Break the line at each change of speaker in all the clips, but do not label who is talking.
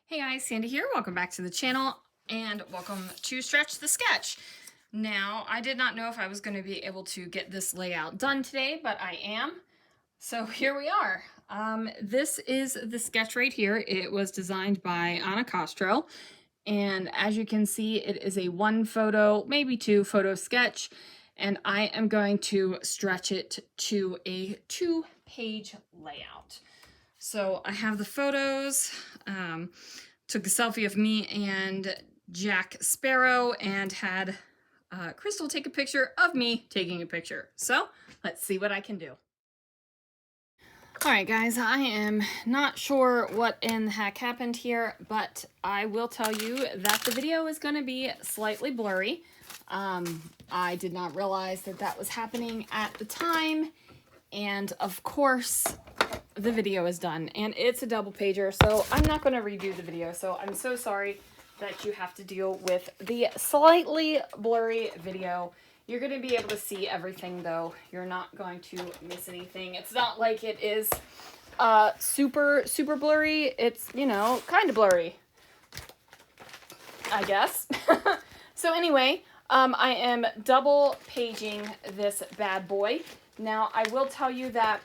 Hey guys, Sandy here. Welcome back to the channel and welcome to Stretch the Sketch. Now, I did not know if I was going to be able to get this layout done today, but I am. So here we are. This is the sketch right here. It was designed by Anna Castro, and as you can see, it is a 1 photo, maybe 2 photo sketch, and I am going to stretch it to a 2-page layout. So I have the photos, took a selfie of me and Jack Sparrow and had Crystal take a picture of me taking a picture. So let's see what I can do. All right, guys, I am not sure what in the heck happened here, but I will tell you that the video is going to be slightly blurry. I did not realize that that was happening at the time, and of course, the video is done, and it's a double pager, so I'm not going to redo the video, so I'm so sorry that you have to deal with the slightly blurry video. You're going to be able to see everything, though. You're not going to miss anything. It's not like it is super blurry. It's, you know, kind of blurry, I guess. So anyway, I am double paging this bad boy. Now, I will tell you that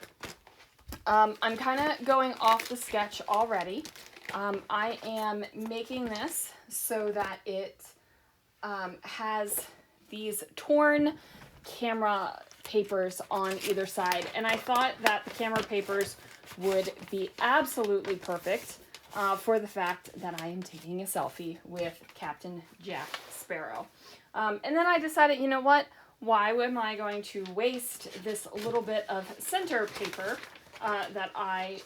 I'm kind of going off the sketch already. I am making this so that it has these torn camera papers on either side. And I thought that the camera papers would be absolutely perfect for the fact that I am taking a selfie with Captain Jack Sparrow. And then I decided, you know what? Why am I going to waste this little bit of center paper that I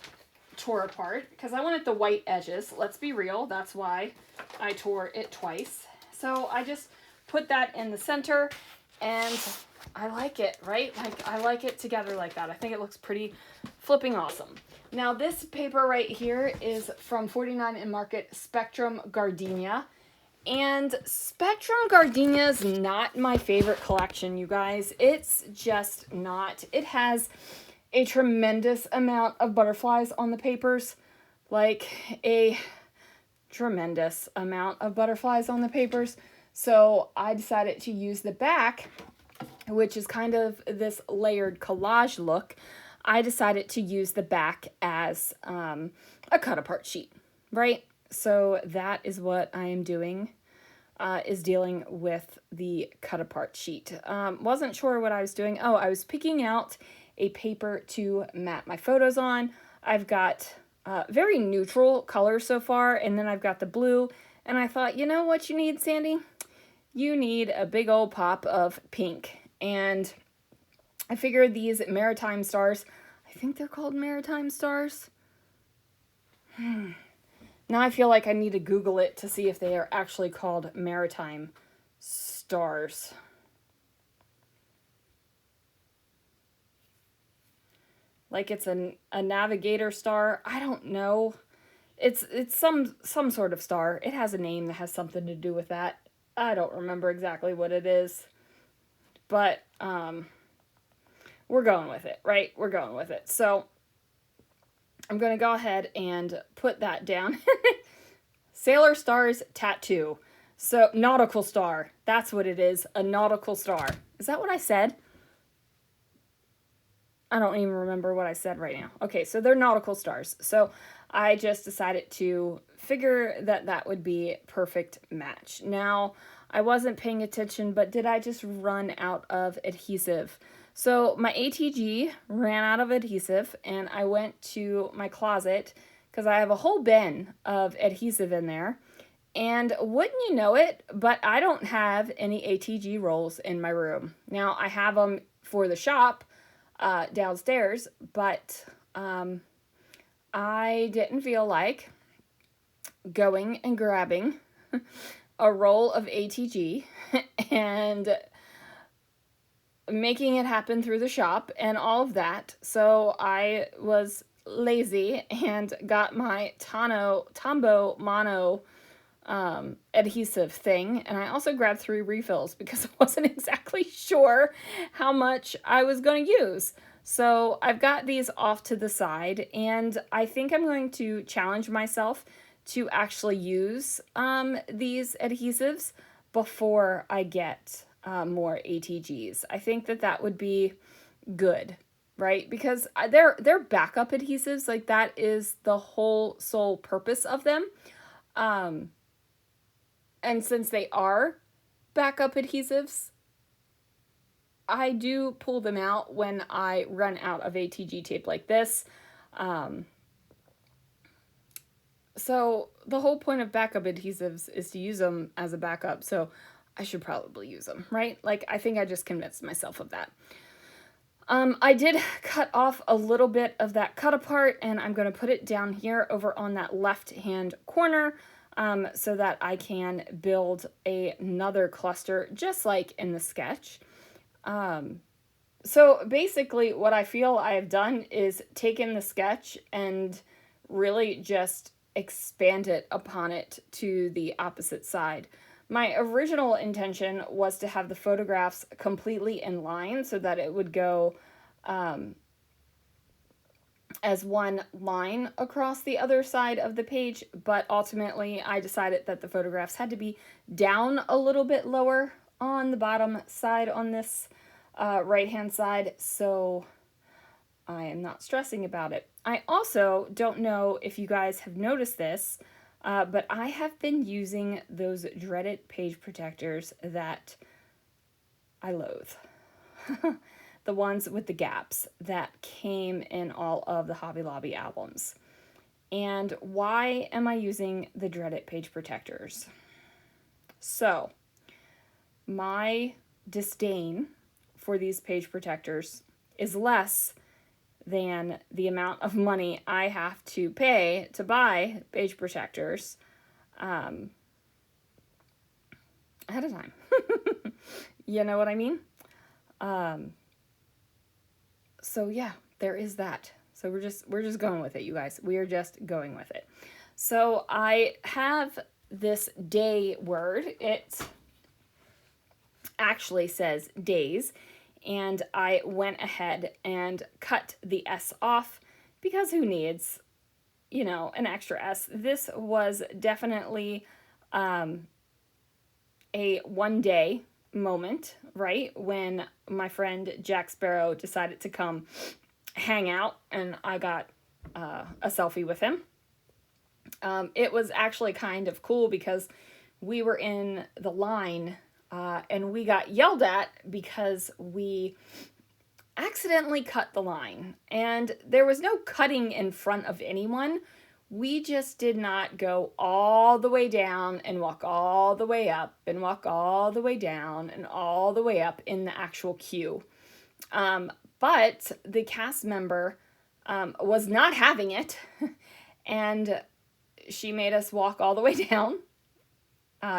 tore apart? Because I wanted the white edges. Let's be real. That's why I tore it twice. So I just put that in the center, and I like it, right? Like, I like it together like that. I think it looks pretty flipping awesome. Now, this paper right here is from 49 & Market Spectrum Gardenia. And Spectrum Gardenia is not my favorite collection, you guys. It's just not. It has a tremendous amount of butterflies on the papers. Like, a tremendous amount of butterflies on the papers. So I decided to use the back, which is kind of this layered collage look. I decided to use the back as a cut-apart sheet, right? So that is what I am doing, is dealing with the cut-apart sheet. Wasn't sure what I was doing. Oh, I was picking out a paper to mat my photos on. I've got very neutral colors so far, and then I've got the blue. And I thought, you know what you need, Sandy? You need a big old pop of pink. And I figured these maritime stars, I think they're called maritime stars. Now I feel like I need to Google it to see if they are actually called maritime stars. Like it's a navigator star. I don't know. It's some sort of star. It has a name that has something to do with that. I don't remember exactly what it is. But we're going with it, right? We're going with it. So I'm going to go ahead and put that down. Sailor Stars Tattoo. So, nautical star. That's what it is. A nautical star. Is that what I said? I don't even remember what I said right now. Okay, so they're nautical stars. So, I just decided to figure that that would be perfect match. Now, I wasn't paying attention, but did I just run out of adhesive? So my ATG ran out of adhesive, and I went to my closet because I have a whole bin of adhesive in there. And wouldn't you know it, but I don't have any ATG rolls in my room. Now, I have them for the shop downstairs, but I didn't feel like going and grabbing a roll of ATG and making it happen through the shop and all of that. So I was lazy and got my Tombow Mono adhesive thing, and I also grabbed 3 refills because I wasn't exactly sure how much I was going to use. So I've got these off to the side, and I think I'm going to challenge myself to actually use these adhesives before I get more ATGs. I think that that would be good, right? Because they're backup adhesives. Like, that is the whole sole purpose of them. And since they are backup adhesives, I do pull them out when I run out of ATG tape like this. So the whole point of backup adhesives is to use them as a backup. So I should probably use them, right? Like, I think I just convinced myself of that. I did cut off a little bit of that cut apart, and I'm going to put it down here over on that left-hand corner so that I can build another cluster just like in the sketch. So basically what I feel I have done is taken the sketch and really just expand it upon it to the opposite side. My original intention was to have the photographs completely in line so that it would go as one line across the other side of the page, but ultimately I decided that the photographs had to be down a little bit lower on the bottom side on this right-hand side, so I am not stressing about it. I also don't know if you guys have noticed this, but I have been using those dreaded page protectors that I loathe. The ones with the gaps that came in all of the Hobby Lobby albums. And why am I using the dreaded page protectors? So, my disdain for these page protectors is less than the amount of money I have to pay to buy page protectors ahead of time. You know what I mean? So yeah, there is that. So we're just going with it, you guys. We are just going with it. So I have this day word. It actually says days, and I went ahead and cut the S off because who needs, you know, an extra S? This was definitely a one-day moment, right? When my friend Jack Sparrow decided to come hang out, and I got a selfie with him. It was actually kind of cool because we were in the line and we got yelled at because we accidentally cut the line, and there was no cutting in front of anyone. We just did not go all the way down and walk all the way up and walk all the way down and all the way up in the actual queue. But the cast member was not having it, and she made us walk all the way down,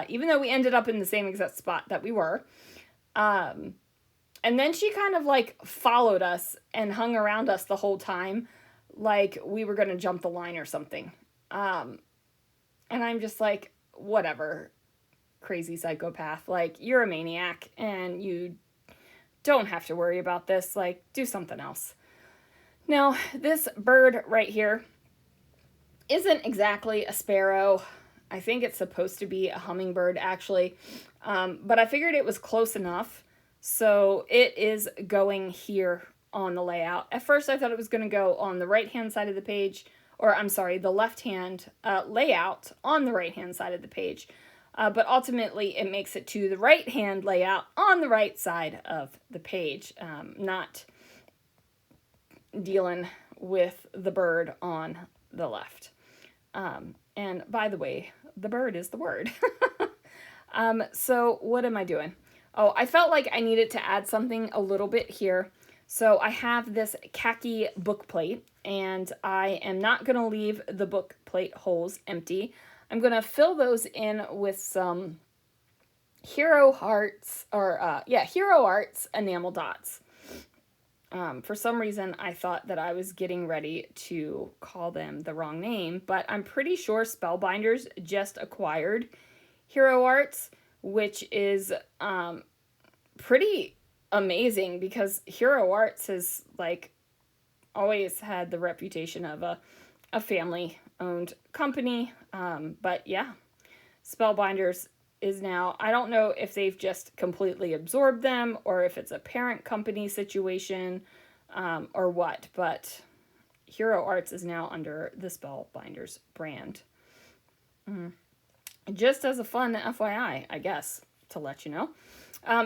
even though we ended up in the same exact spot that we were. And then she kind of like followed us and hung around us the whole time, like we were going to jump the line or something. And I'm just like, whatever, crazy psychopath. Like, you're a maniac and you don't have to worry about this. Like, do something else. Now, this bird right here isn't exactly a sparrow. I think it's supposed to be a hummingbird, actually. But I figured it was close enough. So it is going here on the layout. At first I thought it was going to go on the right-hand side of the page, or I'm sorry, the left-hand layout on the right-hand side of the page. But ultimately it makes it to the right-hand layout on the right side of the page, not dealing with the bird on the left. And by the way, the bird is the word. So what am I doing? Oh, I felt like I needed to add something a little bit here. So I have this khaki book plate, and I am not going to leave the book plate holes empty. I'm going to fill those in with some Hero Arts enamel dots. For some reason, I thought that I was getting ready to call them the wrong name, but I'm pretty sure Spellbinders just acquired Hero Arts, which is pretty amazing because Hero Arts has like always had the reputation of a family owned company. But yeah, Spellbinders is now, I don't know if they've just completely absorbed them or if it's a parent company situation or what, but Hero Arts is now under the Spellbinders brand. Just as a fun FYI, I guess, to let you know.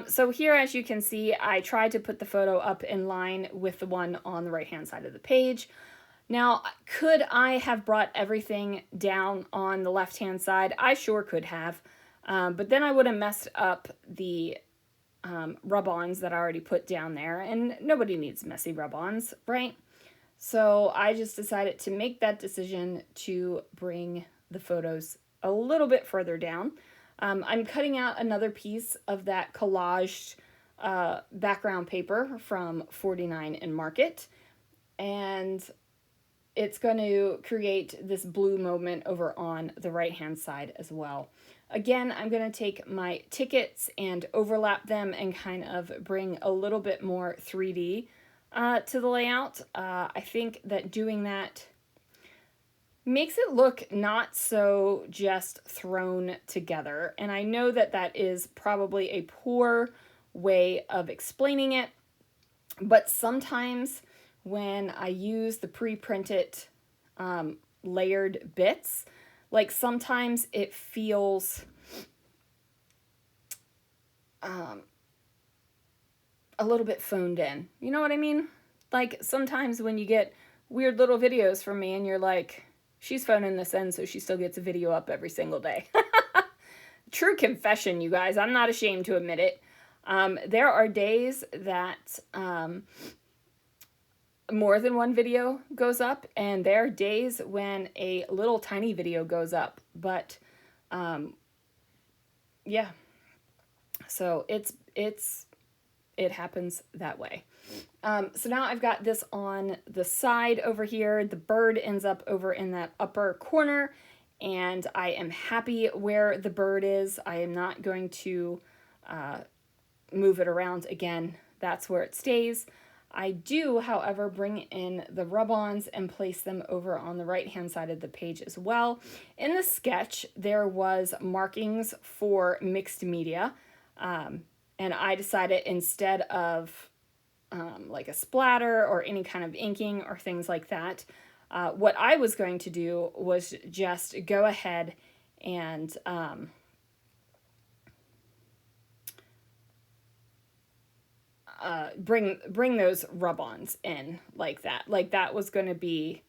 So here, as you can see, I tried to put the photo up in line with the one on the right-hand side of the page. Now, could I have brought everything down on the left-hand side? I sure could have. But then I would have messed up the rub-ons that I already put down there. And nobody needs messy rub-ons, right? So I just decided to make that decision to bring the photos a little bit further down. I'm cutting out another piece of that collaged background paper from 49 and Market. And it's going to create this blue moment over on the right-hand side as well. Again, I'm going to take my tickets and overlap them and kind of bring a little bit more 3D to the layout. I think that doing that makes it look not so just thrown together. And I know that that is probably a poor way of explaining it, but sometimes when I use the pre-printed layered bits, like sometimes it feels a little bit phoned in. You know what I mean? Like sometimes when you get weird little videos from me and you're like, she's phoning this in so she still gets a video up every single day. True confession, you guys. I'm not ashamed to admit it. There are days that more than one video goes up, and there are days when a little tiny video goes up. But yeah, so it happens that way. So now I've got this on the side over here. The bird ends up over in that upper corner, and I am happy where the bird is. I am not going to move it around again. That's where it stays. I do, however, bring in the rub-ons and place them over on the right-hand side of the page as well. In the sketch, there was markings for mixed media, and I decided instead of like a splatter or any kind of inking or things like that, what I was going to do was just go ahead and bring those rub-ons in like that. Like that was going to be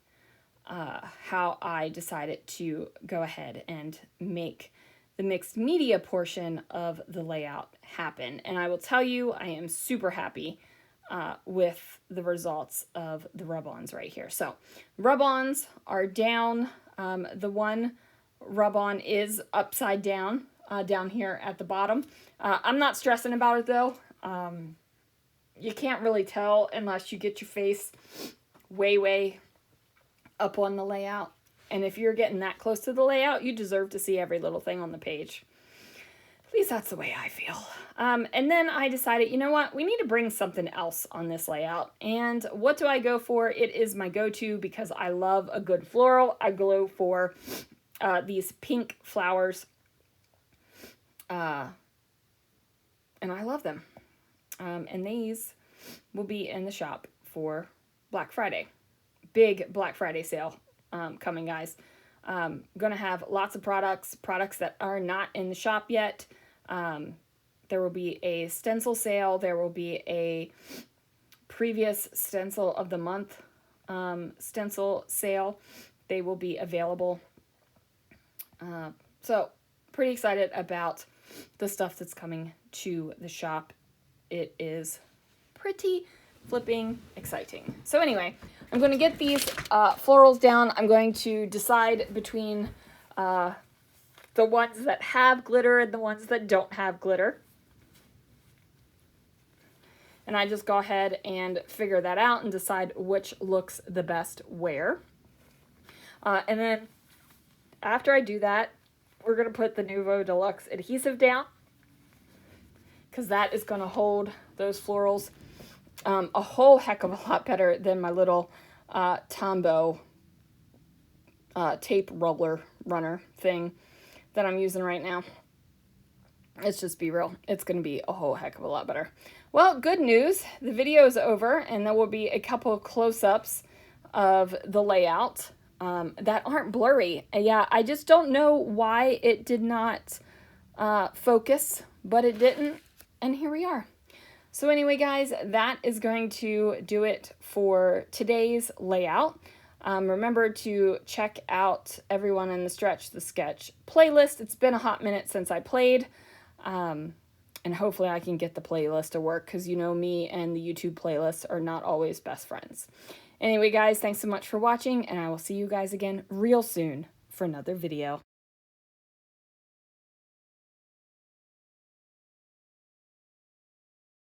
how I decided to go ahead and make the mixed media portion of the layout happen. And I will tell you, I am super happy with the results of the rub-ons right here. So rub-ons are down. The one rub-on is upside down, down here at the bottom. I'm not stressing about it though. You can't really tell unless you get your face way up on the layout. And if you're getting that close to the layout, you deserve to see every little thing on the page. At least that's the way I feel. And then I decided, you know what? We need to bring something else on this layout. And what do I go for? It is my go-to because I love a good floral. I go for these pink flowers. And I love them. And these will be in the shop for Black Friday. Big Black Friday sale coming, guys. Gonna have lots of products that are not in the shop yet. There will be a stencil sale. There will be a previous stencil of the month stencil sale. They will be available. So pretty excited about the stuff that's coming to the shop. It is pretty flipping exciting. So anyway, I'm going to get these florals down. I'm going to decide between the ones that have glitter and the ones that don't have glitter. And I just go ahead and figure that out and decide which looks the best where. And then after I do that, we're going to put the Nouveau Deluxe adhesive down, because that is going to hold those florals a whole heck of a lot better than my little Tombow tape roller runner thing that I'm using right now. Let's just be real. It's going to be a whole heck of a lot better. Well, good news. The video is over, and there will be a couple of close-ups of the layout that aren't blurry. Yeah, I just don't know why it did not focus, but it didn't, and here we are. So anyway, guys, that is going to do it for today's layout. Remember to check out Everyone in the Stretch the Sketch playlist. It's been a hot minute since I played, and hopefully I can get the playlist to work, because you know me and the YouTube playlists are not always best friends. Anyway, guys, thanks so much for watching, and I will see you guys again real soon for another video.